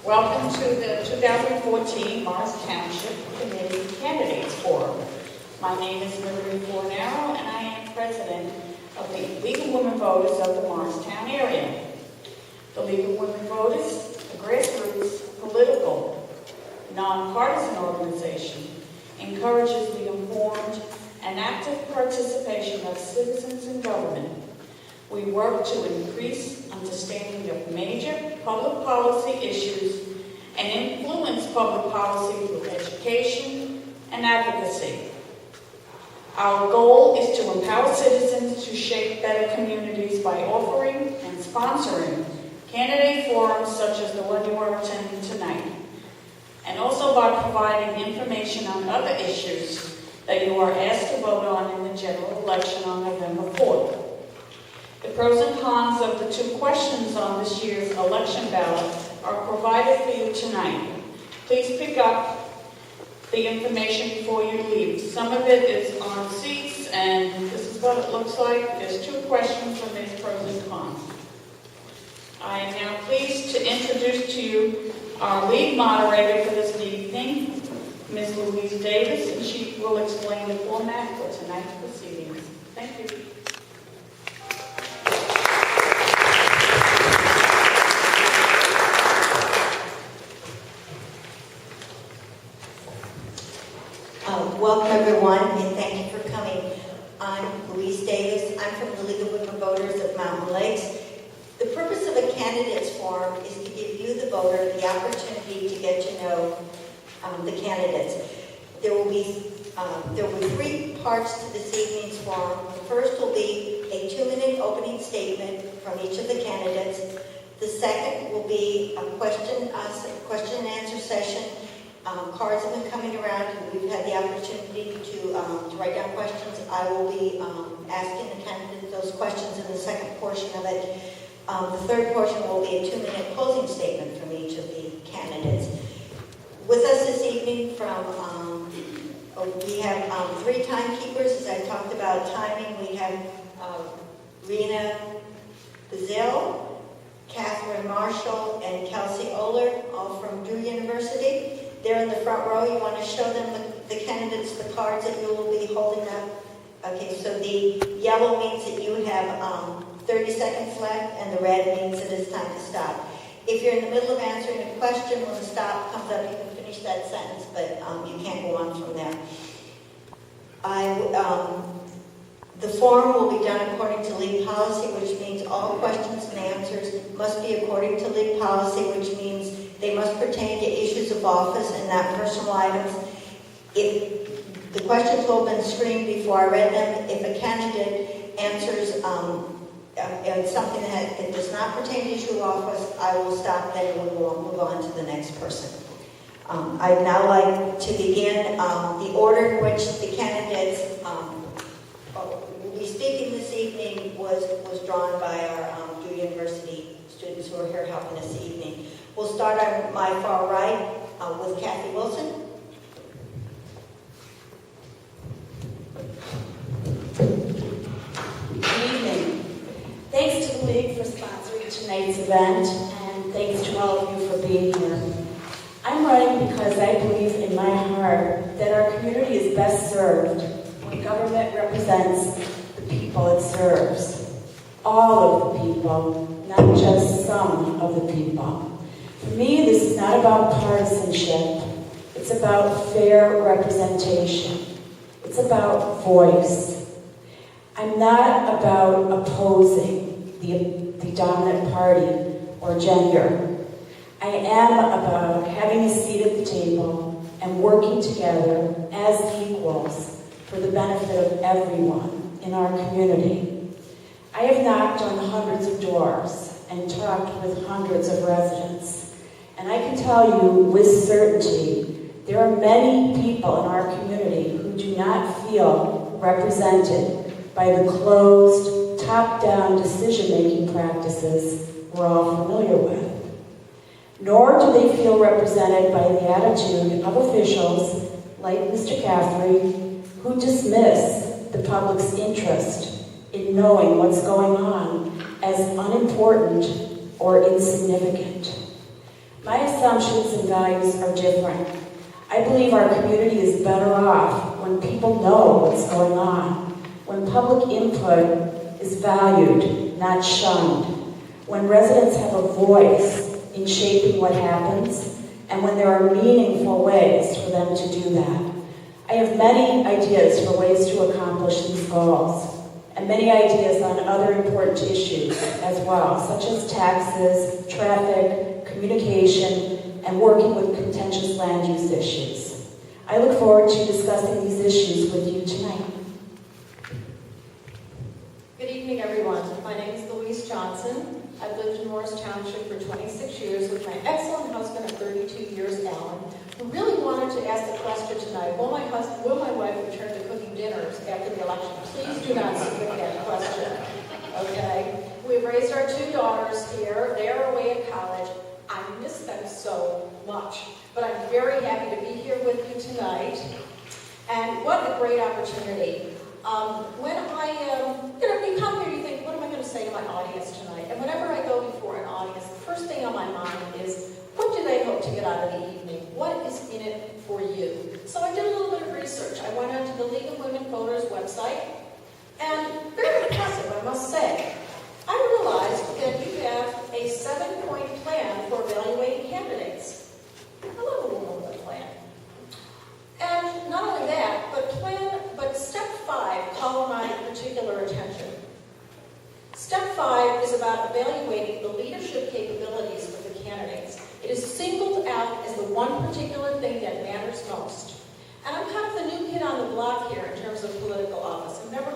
Welcome to the 2014 Morris Township Committee Candidates Forum. My name is Marie Fornaro, and I am president of the League of Women Voters of the Morristown area. The League of Women Voters, a grassroots, political, nonpartisan organization, encourages the informed and active participation of citizens in government. We work to increase understanding of major public policy issues and influence public policy through education and advocacy. Our goal is to empower citizens to shape better communities by offering and sponsoring candidate forums such as the one you are attending tonight, and also by providing information on other issues that you are asked to vote on in the general election on November 4th. The pros and cons of the two questions on this year's election ballot are provided for you tonight. Please pick up the information before you leave. Some of it is on seats, and this is what it looks like. There's two questions from these pros and cons. I am now pleased to introduce to you our lead moderator for this evening, Ms. Louise Davis, and she will explain the format for tonight's proceedings. Thank you. Welcome everyone, and thank you for coming. I'm Louise Davis. I'm from the League of Women Voters of Mountain Lakes. The purpose of a candidates forum is to give you, the voter, the opportunity to get to know the candidates. There will be three parts to this evening's forum. The first will be a 2-minute opening statement from each of the candidates. The second will be a question and answer session. Cards have been coming around, and we've had the opportunity to write down questions. I will be asking the candidates those questions in the second portion of it. The third portion will be a 2-minute closing statement from each of the candidates. With us this evening we have 3 timekeepers, as I talked about timing. We have Rena Grayzel, Catherine Marshall, and Kelsey Oler, all from Drew University. They're in the front row. You want to show them the candidates the cards that you will be holding up. Okay, so the yellow means that you have 30 seconds left, and the red means that it's time to stop. If you're in the middle of answering a question, when the stop comes up, you can finish that sentence, but you can't go on from there. The forum will be done according to league policy, which means all questions and answers must be according to league policy, which means they must pertain to issues of office and not personal items. If the questions will have been screened before I read them, if a candidate answers something that does not pertain to issue of office, I will stop then and we will move on to the next person. I'd now like to begin the order in which the candidates will be speaking this evening was drawn by our Drew University students who are here helping us this evening. We'll start on my far right with Cathy Wilson. Good evening. Thanks to the League for sponsoring tonight's event, and thanks to all of you for being here. I'm running because I believe in my heart that our community is best served when government represents the people it serves. All of the people, not just some of the people. For me, this is not about partisanship. It's about fair representation. It's about voice. I'm not about opposing the dominant party or gender. I am about having a seat at the table and working together as equals for the benefit of everyone in our community. I have knocked on hundreds of doors and talked with hundreds of residents. And I can tell you with certainty, there are many people in our community who do not feel represented by the closed, top-down decision-making practices we're all familiar with. Nor do they feel represented by the attitude of officials like Mr. Caffrey, who dismiss the public's interest in knowing what's going on as unimportant or insignificant. My assumptions and values are different. I believe our community is better off when people know what's going on, when public input is valued, not shunned, when residents have a voice in shaping what happens, and when there are meaningful ways for them to do that. I have many ideas for ways to accomplish these goals, and many ideas on other important issues as well, such as taxes, traffic, communication, and working with contentious land use issues. I look forward to discussing these issues with you tonight. Good evening, everyone. My name is Louise Johnson. I've lived in Morris Township for 26 years with my excellent husband of 32 years, Alan, who really wanted to ask the question tonight, will my wife return to cooking dinners after the election? Please do not submit that question, okay? We've raised our 2 daughters here. They're away at college. I miss them so much, but I'm very happy to be here with you tonight. And what a great opportunity. When you come here, you think, what am I going to say to my audience tonight? And whenever I go before an audience, the first thing on my mind is, what do they hope to get out of the evening? What is in it for you? So I did a little bit of research. I went onto the League of Women Voters website, and very impressive, I must say. I realized that you have a 7-point plan for evaluating candidates. I love a woman with a plan. And not only that, but step 5 called my particular attention. Step 5 is about evaluating the leadership capabilities of the candidates. It is singled out as the one particular thing that matters most. And I'm kind of the new kid on the block here in terms of political office. I've never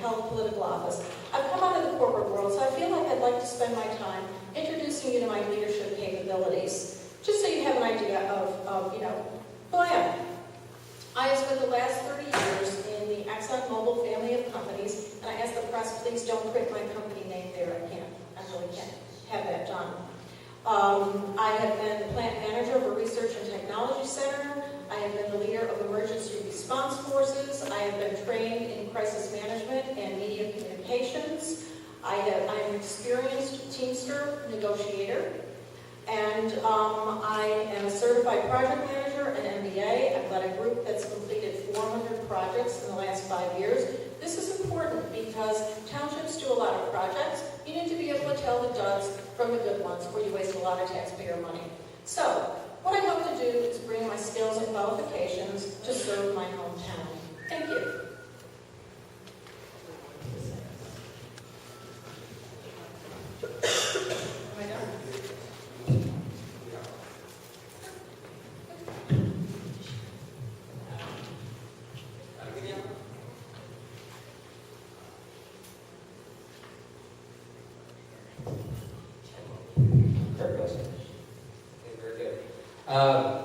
held political office. I've come out of the corporate world, so I feel like I'd like to spend my time introducing you to my leadership capabilities, just so you have an idea of who I am. I have spent the last 30 years in the ExxonMobil family of companies, and I ask the press, please don't print my company name there. I really can't have that done. I have been the plant manager of a research and technology center. I have been the leader of emergency response forces. I have been trained in crisis management and media communications. I am an experienced Teamster negotiator. And I am a certified project manager, an MBA. I've led a group that's completed 400 projects in the last 5 years. This is important because townships do a lot of projects. You need to be able to tell the duds from the good ones where you waste a lot of taxpayer money. So, what I hope to do is bring my skills and qualifications to serve my hometown. Thank you. Am I done?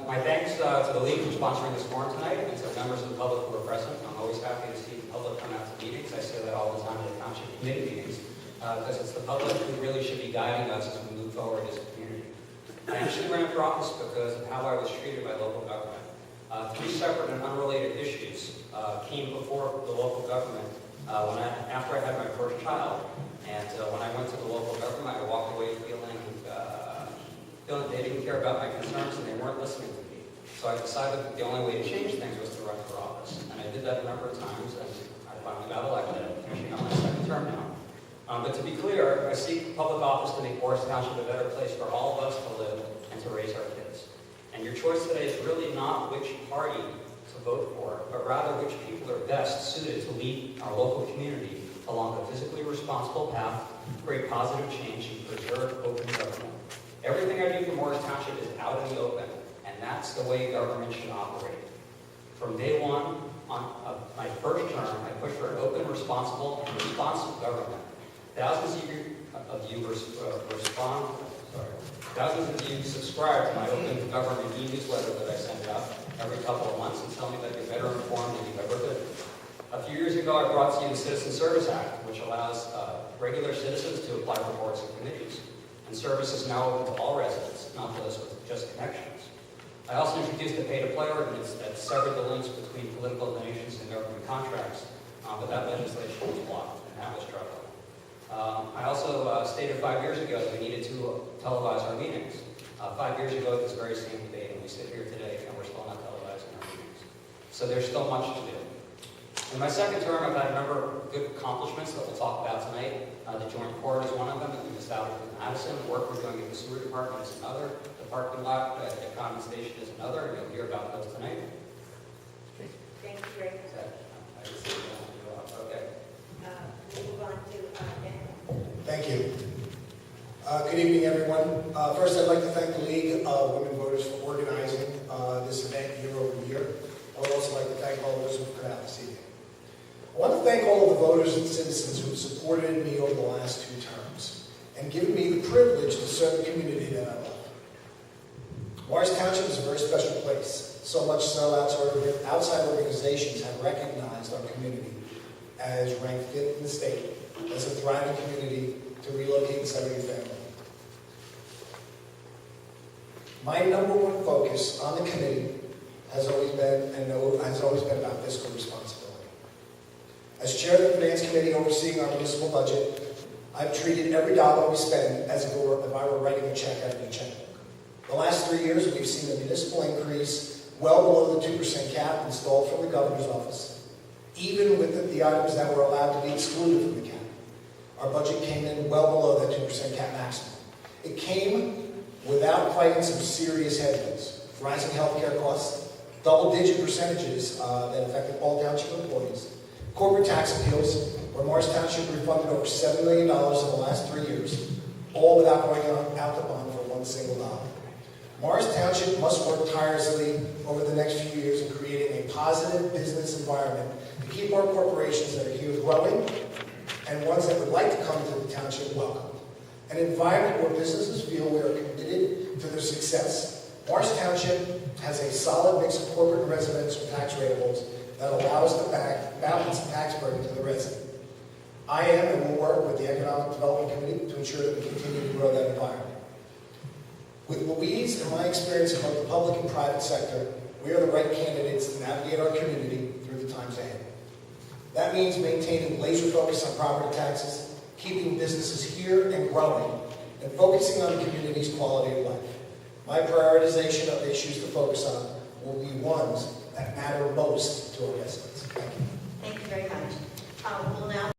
My thanks to the League for sponsoring this forum tonight, and to members of the public who are present. I'm always happy to see the public come out to meetings. I say that all the time at the Township Committee meetings, because it's the public who really should be guiding us as we move forward as a community. I actually ran for office because of how I was treated by local government. 3 separate and unrelated issues came before the local government after I had my first child. And when I went to the local government, I walked away feeling they didn't care about my concerns and they weren't listening to me. So I decided that the only way to change things was to run for office. And I did that a number of times, and I finally got elected. I'm finishing on my 2nd term now. But to be clear, I seek public office to make Morris Township a better place for all of us to live and to raise our kids. And your choice today is really not which party to vote for, but rather which people are best suited to lead our local community along a physically responsible path to create positive change and preserve open government. Everything I do for Morris Township is out in the open, and that's the way government should operate. From day one, on my first term, I pushed for an open, responsible, and responsive government. Thousands of you subscribe to my open government e-newsletter that I send out every couple of months and tell me that you're better informed than you've ever been. A few years ago, I brought to you the Citizen Service Act, which allows regular citizens to apply for boards and committees. And service is now open to all residents, not those with just connections. I also introduced a pay-to-play ordinance that severed the links between political donations and government contracts, but that legislation was blocked, and that was troubling. I also stated 5 years ago that we needed to televise our meetings. 5 years ago, this very same debate, and we sit here today, and we're still not televising our meetings. So there's still much to do. In my second term, I've had a number of good accomplishments that we'll talk about tonight. The joint court is one of them, and the establishment in Madison. The work we're doing in the sewer department is another. The parking lot at the Common Station is another, and you'll hear about those tonight. Thank you very much. Okay. We'll move on to Dan. Thank you. Good evening, everyone. First, I'd like to thank the League of Women Voters for organizing this event year over year. I would also like to thank all those who have come out this evening. I want to thank all of the voters and citizens who have supported me over the last 2 terms and given me the privilege to serve the community that I love. Morris Township is a very special place, so much so outside organizations have recognized our community as ranked 5th in the state as a thriving community to relocate and settle your family. My number one focus on the committee has always been about fiscal responsibility. As chair of the Finance Committee overseeing our municipal budget, I've treated every dollar we spend as if I were writing a check out of a checkbook. The last 3 years, we've seen a municipal increase well below the 2% cap installed from the governor's office, even with the items that were allowed to be excluded from the cap. Our budget came in well below that 2% cap maximum. It came without fighting some serious headwinds: rising healthcare costs, double-digit percentages that affected all township employees, corporate tax appeals, where Morris Township refunded over $7 million in the last 3 years, all without going out the bond for one single dollar. Morris Township must work tirelessly over the next few years in creating a positive business environment to keep our corporations that are here growing and ones that would like to come to the township welcome. An environment where businesses feel we are committed to their success. Morris Township has a solid mix of corporate and residential tax rateables that allow us to balance the tax burden to the resident. I am and will work with the Economic Development Committee to ensure that we continue to grow that environment. With Louise and my experience in both the public and private sector, we are the right candidates to navigate our community through the times ahead. That means maintaining laser focus on property taxes, keeping businesses here and growing, and focusing on the community's quality of life. My prioritization of issues to focus on will be ones that matter most to our residents. Thank you. Thank you very much. We'll now